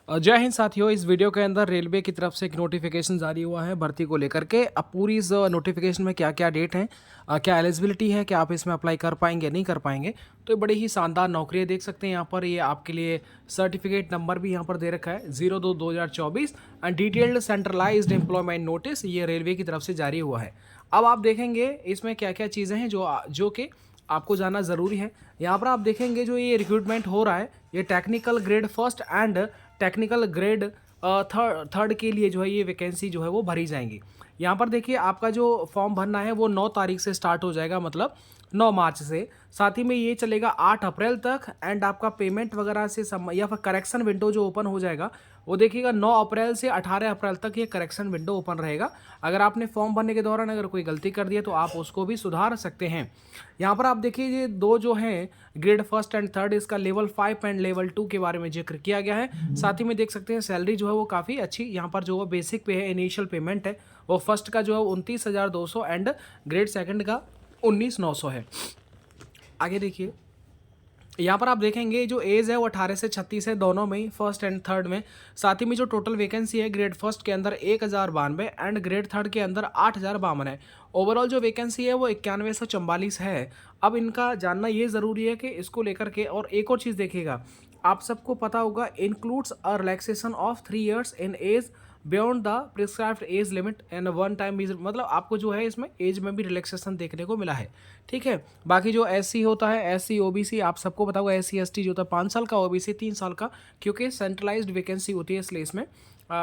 जय हिंद साथियों। इस वीडियो के अंदर रेलवे की तरफ से एक नोटिफिकेशन जारी हुआ है भर्ती को लेकर के। अब पूरी इस नोटिफिकेशन में क्या क्या डेट हैं, क्या एलिजिबिलिटी है, क्या आप इसमें अप्लाई कर पाएंगे नहीं कर पाएंगे। तो ये बड़ी ही शानदार नौकरी है, देख सकते हैं यहाँ पर। ये आपके लिए सर्टिफिकेट नंबर भी यहाँ पर दे रखा है 02/2024 and detailed centralised employment notice, ये रेलवे की तरफ से जारी हुआ है। अब आप देखेंगे इसमें क्या क्या चीज़ें हैं जो कि आपको जानना ज़रूरी है। यहाँ पर आप देखेंगे जो ये रिक्रूटमेंट हो रहा है, ये technical grade first and technical grade third के लिए जो है ये वैकेंसी जो है वो भरी जाएंगी। यहाँ पर देखिए आपका जो फॉर्म भरना है वो 9 तारीख से स्टार्ट हो जाएगा, मतलब 9 मार्च से। साथ ही में ये चलेगा 8 अप्रैल तक एंड आपका पेमेंट वगैरह से या फिर करेक्शन विंडो जो ओपन हो जाएगा वो देखिएगा 9 अप्रैल से 18 अप्रैल तक ये करेक्शन विंडो ओपन रहेगा। अगर आपने फॉर्म भरने के दौरान अगर कोई गलती कर दी है तो आप उसको भी सुधार सकते हैं। यहाँ पर आप देखिए ये दो जो हैं ग्रेड फर्स्ट एंड थर्ड, इसका लेवल 5 एंड लेवल 2 के बारे में जिक्र किया गया है। साथ ही में देख सकते हैं सैलरी जो है वो काफ़ी अच्छी यहाँ पर जो है बेसिक पे है, इनिशियल पेमेंट है वो फर्स्ट का जो है 29,200 एंड ग्रेड सेकंड का 19,900 है। आगे देखिए यहाँ पर आप देखेंगे जो एज है वो 18 से 36 है, दोनों में ही फर्स्ट एंड थर्ड में। साथ ही में जो टोटल वैकेंसी है ग्रेड फर्स्ट के अंदर 1092 एंड ग्रेड थर्ड के अंदर 8,052 है। ओवरऑल जो वैकेंसी है वो 9144 है। अब इनका जानना ये ज़रूरी है कि इसको लेकर के, और एक और चीज़ देखिएगा, आप सबको पता होगा includes a relaxation of 3 years in age beyond the prescribed age limit and one time, मतलब आपको जो है इसमें एज में भी रिलैक्सेशन देखने को मिला है। ठीक है, बाकी जो एससी होता है, एससी ओबीसी आप सबको पता होगा, एससी एसटी जो होता है 5 साल का, ओबीसी 3 साल का, क्योंकि सेंट्रलाइज्ड वैकेंसी होती है इसलिए इसमें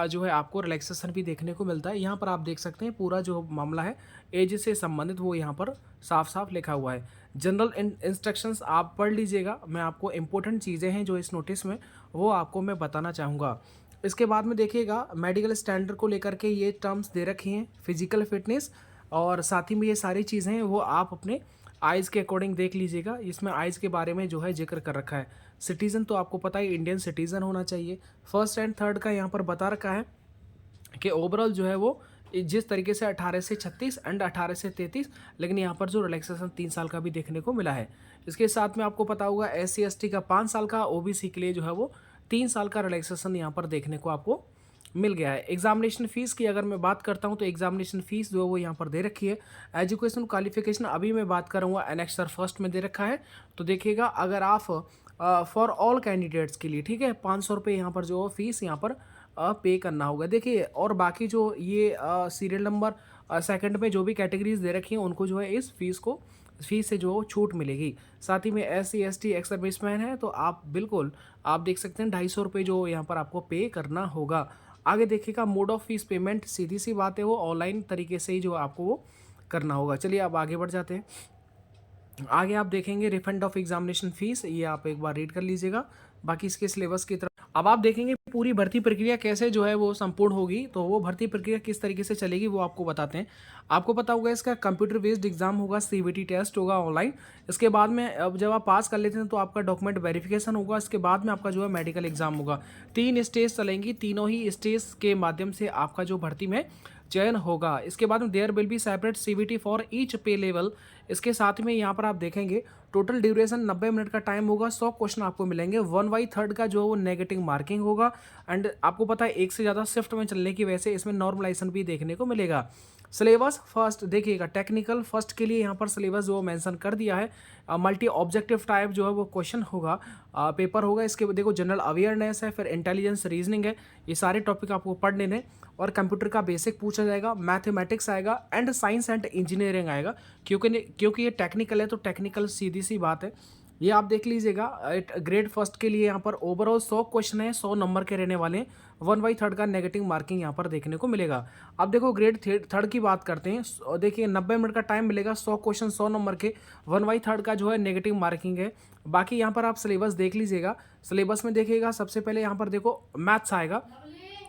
जो है आपको रिलैक्सेशन भी देखने को मिलता है। यहाँ पर आप देख सकते हैं पूरा जो मामला है एज से संबंधित वो यहाँ पर साफ साफ लिखा हुआ है। जनरल इंस्ट्रक्शंस आप पढ़ लीजिएगा, मैं आपको इंपॉर्टेंट चीज़ें हैं जो इस नोटिस में वो आपको मैं बताना चाहूँगा। इसके बाद में देखिएगा मेडिकल स्टैंडर्ड को लेकर के ये टर्म्स दे रखी हैं, फिजिकल फिटनेस, और साथ ही में ये सारी चीज़ें हैं वो आप अपने आइज़ के अकॉर्डिंग देख लीजिएगा। इसमें आइज़ के बारे में जो है जिक्र कर रखा है। सिटीज़न तो आपको पता है इंडियन सिटीज़न होना चाहिए। फर्स्ट एंड थर्ड का यहाँ पर बता रखा है कि ओवरऑल जो है वो जिस तरीके से 18 से 36 एंड 18 से 33, लेकिन यहाँ पर जो रिलैक्सेशन 3 साल का भी देखने को मिला है। इसके साथ में आपको पता होगा SC ST का 5 साल का, OBC के लिए जो है वो 3 साल का रिलैक्सेशन यहाँ पर देखने को आपको मिल गया है। एग्जामिनेशन फ़ीस की अगर मैं बात करता हूँ तो एग्जामिनेशन फ़ीस जो है वो यहाँ पर दे रखी है। एजुकेशन क्वालिफिकेशन अभी मैं बात करूँगा एनेक्सर फर्स्ट में दे रखा है। तो देखिएगा अगर आप फॉर ऑल कैंडिडेट्स के लिए, ठीक है, 500 रुपये यहाँ पर जो फीस यहाँ पर पे करना होगा। देखिए और बाकी जो ये सीरियल नंबर सेकंड में जो भी कैटेगरीज दे रखी हैं उनको जो है इस फीस से जो छूट मिलेगी। साथ ही में SC ST एक्स सर्विसमैन है तो आप बिल्कुल आप देख सकते हैं 250 रुपये जो यहाँ पर आपको पे करना होगा। आगे देखिएगा मोड ऑफ फीस पेमेंट, सीधी सी बात है वो ऑनलाइन तरीके से ही जो आपको वो करना होगा। चलिए अब आगे बढ़ जाते हैं। आगे आप देखेंगे रिफंड ऑफ एग्जामिनेशन फीस, ये आप एक बार रीड कर लीजिएगा। बाकी इसके सिलेबस की तरफ अब आप देखेंगे पूरी भर्ती प्रक्रिया कैसे जो है वो संपूर्ण होगी। तो वो भर्ती प्रक्रिया किस तरीके से चलेगी वो आपको बताते हैं। आपको पता होगा इसका कंप्यूटर बेस्ड एग्जाम होगा, CBT टेस्ट होगा ऑनलाइन। इसके बाद में अब जब आप पास कर लेते हैं तो आपका डॉक्यूमेंट वेरिफिकेशन होगा। इसके बाद में आपका जो है मेडिकल एग्जाम होगा। 3 स्टेज चलेंगी, तीनों ही स्टेज के माध्यम से आपका जो भर्ती में चयन होगा। इसके बाद में there will be separate CBT for each pay level. इसके साथ में यहाँ पर आप देखेंगे टोटल ड्यूरेशन 90 मिनट का टाइम होगा। 100 क्वेश्चन आपको मिलेंगे। 1/3 का जो वो नेगेटिव मार्किंग होगा एंड आपको पता है एक से ज़्यादा शिफ्ट में चलने की वजह से इसमें नॉर्मलाइजेशन भी देखने को मिलेगा। सिलेबस फर्स्ट देखिएगा, टेक्निकल फर्स्ट के लिए यहाँ पर सिलेबस जो मेंशन कर दिया है। मल्टी ऑब्जेक्टिव टाइप जो है वो क्वेश्चन होगा, पेपर होगा। इसके देखो जनरल अवेयरनेस है, फिर इंटेलिजेंस रीजनिंग है, ये सारे टॉपिक आपको पढ़ने हैं। और कंप्यूटर का बेसिक पूछा जाएगा, मैथमेटिक्स आएगा एंड साइंस एंड इंजीनियरिंग आएगा। क्योंकि ये टेक्निकल है तो टेक्निकल सीधी सी बात है, ये आप देख लीजिएगा। ग्रेड फर्स्ट के लिए यहाँ पर ओवरऑल 100 क्वेश्चन है, 100 नंबर के रहने वाले हैं। 1/3 का नेगेटिव मार्किंग यहाँ पर देखने को मिलेगा। अब देखो ग्रेड थर्ड की बात करते हैं। देखिए 90 मिनट का टाइम मिलेगा, 100 क्वेश्चन 100 नंबर के, 1/3 का जो है नेगेटिव मार्किंग है। बाकी यहाँ पर आप सिलेबस देख लीजिएगा। सिलेबस में देखिएगा सबसे पहले यहाँ पर देखो मैथ्स आएगा,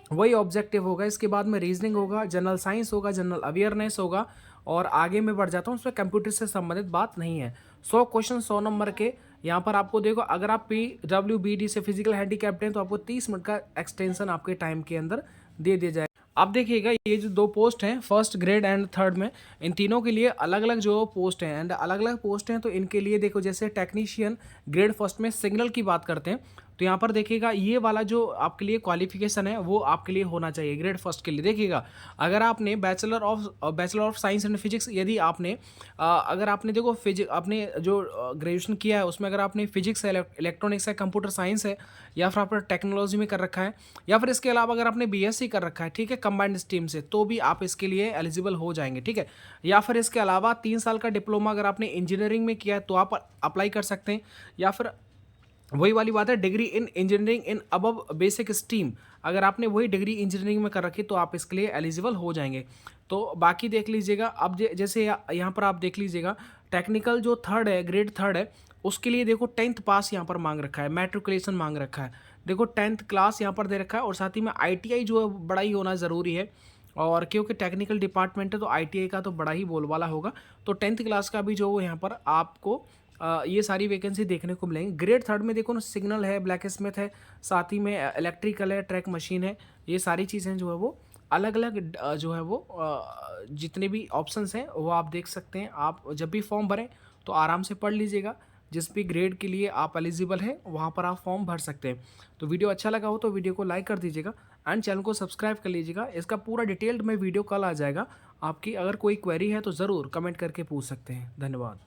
वही ऑब्जेक्टिव होगा। इसके बाद में रीजनिंग होगा, जनरल साइंस होगा, जनरल अवेयरनेस होगा, और आगे मैं बढ़ जाता हूँ उसमें कंप्यूटर से संबंधित बात नहीं है। 100 क्वेश्चन 100 नंबर के। यहाँ पर आपको देखो अगर आप PWBD से फिजिकल हैंडीकैप्ड हैं तो आपको 30 मिनट का एक्सटेंशन आपके टाइम के अंदर दे दिया जाए। आप देखिएगा ये जो 2 पोस्ट हैं फर्स्ट ग्रेड एंड थर्ड में, इन तीनों के लिए अलग अलग जो पोस्ट हैं एंड अलग अलग पोस्ट हैं। तो इनके लिए देखो जैसे टेक्नीशियन ग्रेड फर्स्ट में सिग्नल की बात करते हैं तो यहाँ पर देखिएगा ये वाला जो आपके लिए क्वालिफिकेशन है वो आपके लिए होना चाहिए ग्रेड फर्स्ट के लिए। देखिएगा अगर आपने bachelor of science and physics, यदि आपने अगर आपने देखो आपने जो ग्रेजुएशन किया है उसमें अगर आपने फिजिक्स है, इलेक्ट्रॉनिक्स है, कंप्यूटर साइंस है, या फिर आपने टेक्नोलॉजी में कर रखा है, या फिर इसके अलावा अगर आपने बीएससी कर रखा है, ठीक है, कंबाइंड स्ट्रीम से, तो भी आप इसके लिए एलिजिबल हो जाएंगे, ठीक है। या फिर इसके अलावा 3 साल का डिप्लोमा अगर आपने इंजीनियरिंग में किया है तो आप अप्लाई कर सकते हैं। या फिर वही वाली बात है, degree in engineering in above basic stream, अगर आपने वही डिग्री इंजीनियरिंग में कर रखी तो आप इसके लिए एलिजिबल हो जाएंगे। तो बाकी देख लीजिएगा। अब जैसे यहाँ पर आप देख लीजिएगा टेक्निकल जो थर्ड है, ग्रेड थर्ड है, उसके लिए देखो 10th पास यहाँ पर मांग रखा है, मैट्रिकुलेशन मांग रखा है, देखो 10th क्लास यहाँ पर दे रखा है, और साथ ही में आईटीआई जो है बड़ा ही होना ज़रूरी है, और क्योंकि टेक्निकल डिपार्टमेंट है तो आईटीआई का तो बड़ा ही बोलबाला होगा। तो 10th क्लास का भी जो यहाँ पर आपको ये सारी वैकेंसी देखने को मिलेंगी। ग्रेड थर्ड में देखो ना, सिग्नल है, ब्लैक स्मिथ है, साथ ही में इलेक्ट्रिकल है, ट्रैक मशीन है, ये सारी चीज़ें जो है वो अलग अलग जो है वो जितने भी ऑप्शंस हैं वो आप देख सकते हैं। आप जब भी फॉर्म भरें तो आराम से पढ़ लीजिएगा, जिस भी ग्रेड के लिए आप एलिजिबल हैं वहाँ पर आप फॉर्म भर सकते हैं। तो वीडियो अच्छा लगा हो तो वीडियो को लाइक कर दीजिएगा एंड चैनल को सब्सक्राइब कर लीजिएगा। इसका पूरा डिटेल्ड में वीडियो कल आ जाएगा। आपकी अगर कोई क्वेरी है तो ज़रूर कमेंट करके पूछ सकते हैं। धन्यवाद।